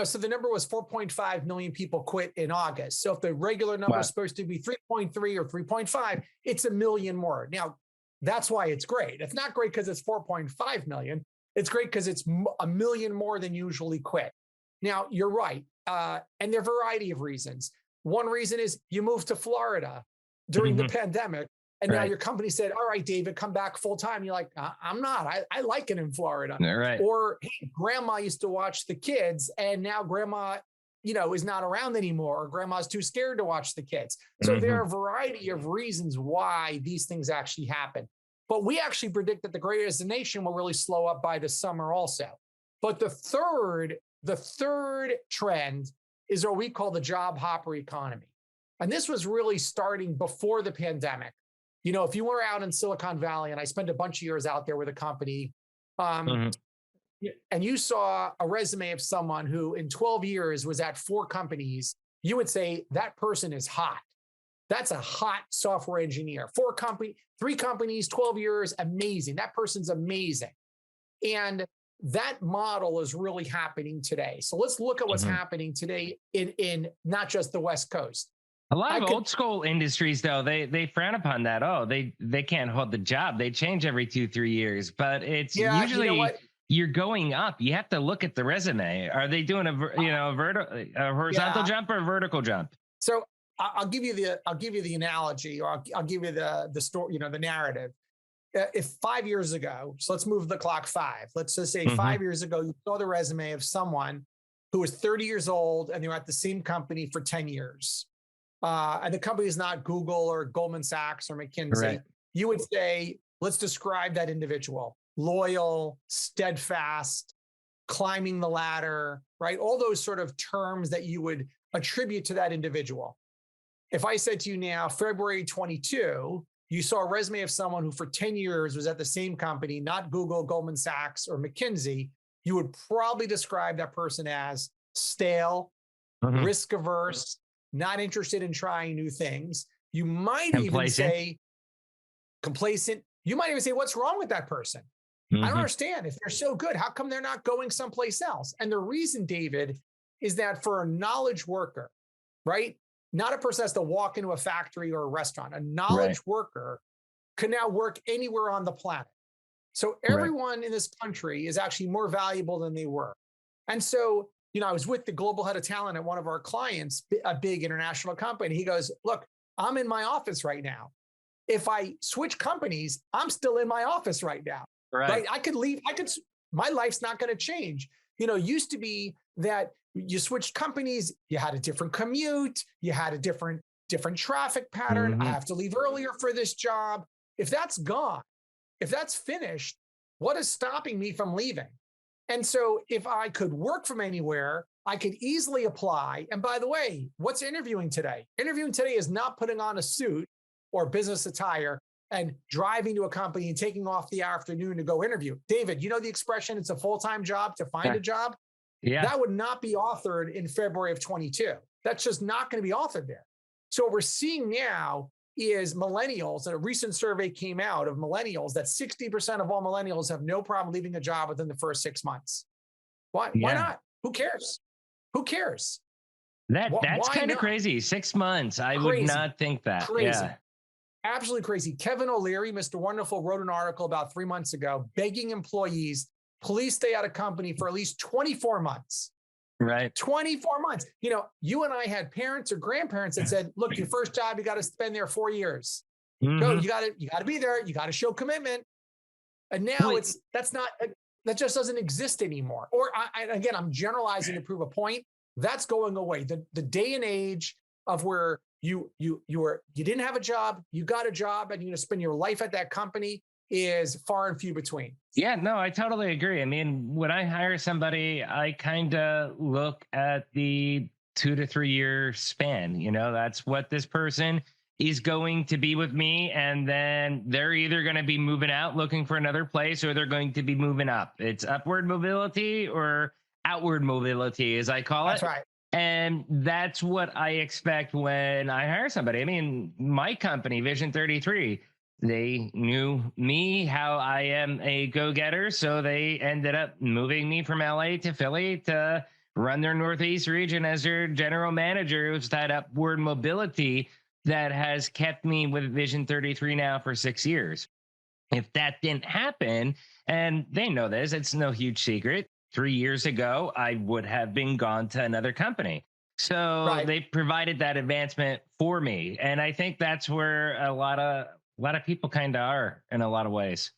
so the number was 4.5 million people quit in August. So if the regular number is supposed to be 3.3 or 3.5, it's a million more. Now, that's why it's great. It's not great because it's 4.5 million. It's great because it's a million more than usually quit. Now, you're right. And there are a variety of reasons. One reason is you moved to Florida during the pandemic. And now your company said, all right, David, come back full time. You're like, I'm not. I like it in Florida. Right. Or hey, grandma used to watch the kids and now grandma, is not around anymore, or grandma's too scared to watch the kids. So there are a variety of reasons why these things actually happen. But we actually predict that the Great Resignation will really slow up by the summer also. But the third trend is what we call the job hopper economy. And this was really starting before the pandemic. If you were out in Silicon Valley, and I spent a bunch of years out there with a company, and you saw a resume of someone who in 12 years was at 4 companies, you would say that person is hot. That's a hot software engineer. 3 companies, 12 years, amazing. That person's amazing. And that model is really happening today. So let's look at what's happening today in not just the West Coast. A lot of old school industries, though, they frown upon that. Oh, they can't hold the job. They change every 2-3 years, but it's usually you're going up. You have to look at the resume. Are they doing a horizontal jump or a vertical jump? So I'll give you the analogy, or I'll give you the story, the narrative. If 5 years ago, so let's move the clock 5. Let's just say 5 years ago, you saw the resume of someone who was 30 years old and they were at the same company for 10 years. And the company is not Google or Goldman Sachs or McKinsey. Right. You would say, let's describe that individual: loyal, steadfast, climbing the ladder, right? All those sort of terms that you would attribute to that individual. If I said to you now, February 22, you saw a resume of someone who for 10 years was at the same company, not Google, Goldman Sachs, or McKinsey, you would probably describe that person as stale, risk averse, not interested in trying new things. You might even say complacent. You might even say, what's wrong with that person? I don't understand. If they're so good, how come they're not going someplace else? And the reason, David, is that for a knowledge worker, right? Not a person has to walk into a factory or a restaurant. A knowledge worker can now work anywhere on the planet. So everyone in this country is actually more valuable than they were. And so, I was with the global head of talent at one of our clients, a big international company. He goes, look, I'm in my office right now. If I switch companies, I'm still in my office right now. Right? I could leave. My life's not going to change. Used to be that you switched companies, you had a different commute, you had a different traffic pattern. I have to leave earlier for this job. If that's gone, if that's finished, what is stopping me from leaving? And so if I could work from anywhere, I could easily apply. And by the way, what's interviewing today? Interviewing today is not putting on a suit or business attire and driving to a company and taking off the afternoon to go interview. David, you know the expression, it's a full-time job to find a job? Yeah. That would not be authored in February of 22. That's just not going to be authored there. So what we're seeing now is millennials, and a recent survey came out of millennials that 60% of all millennials have no problem leaving a job within the first 6 months. Why not? Who cares? Who cares? That's kind of crazy. 6 months. I would not think that. Crazy. Yeah. Absolutely crazy. Kevin O'Leary, Mr. Wonderful, wrote an article about 3 months ago begging employees, please stay out of company for at least 24 months. Right. 24 months. You and I had parents or grandparents that said, look, your first job, you got to spend there 4 years. No, you got to be there. You got to show commitment. And now that just doesn't exist anymore. Or again, I'm generalizing to prove a point. That's going away. The day and age of where you didn't have a job, you got a job, and you're going to spend your life at that company is far and few between. Yeah, no, I totally agree. I mean, when I hire somebody, I kind of look at the 2 to 3 year span. That's what this person is going to be with me. And then they're either going to be moving out looking for another place, or they're going to be moving up. It's upward mobility or outward mobility, as I call it. That's right. And that's what I expect when I hire somebody. I mean, my company, Vision 33, they knew me, how I am a go-getter. So they ended up moving me from LA to Philly to run their Northeast region as their general manager. It was that upward mobility that has kept me with Vision 33 now for 6 years. If that didn't happen, and they know this, it's no huge secret. 3 years ago, I would have been gone to another company. So Right. they provided that advancement for me. And I think that's where a lot of people kind of are in a lot of ways.